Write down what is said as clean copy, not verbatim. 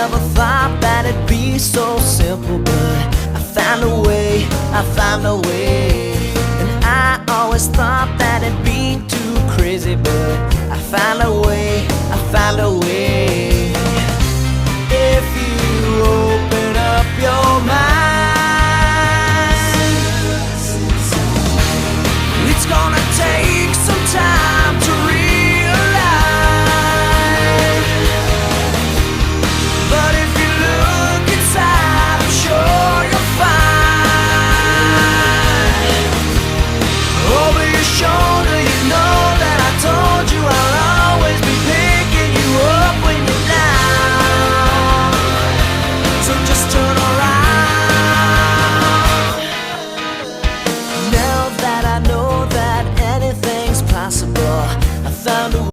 never thought that it'd be so simple, but I found a way, I found a way. And I always thought that it'd be too crazy, but I found a way, I found a way.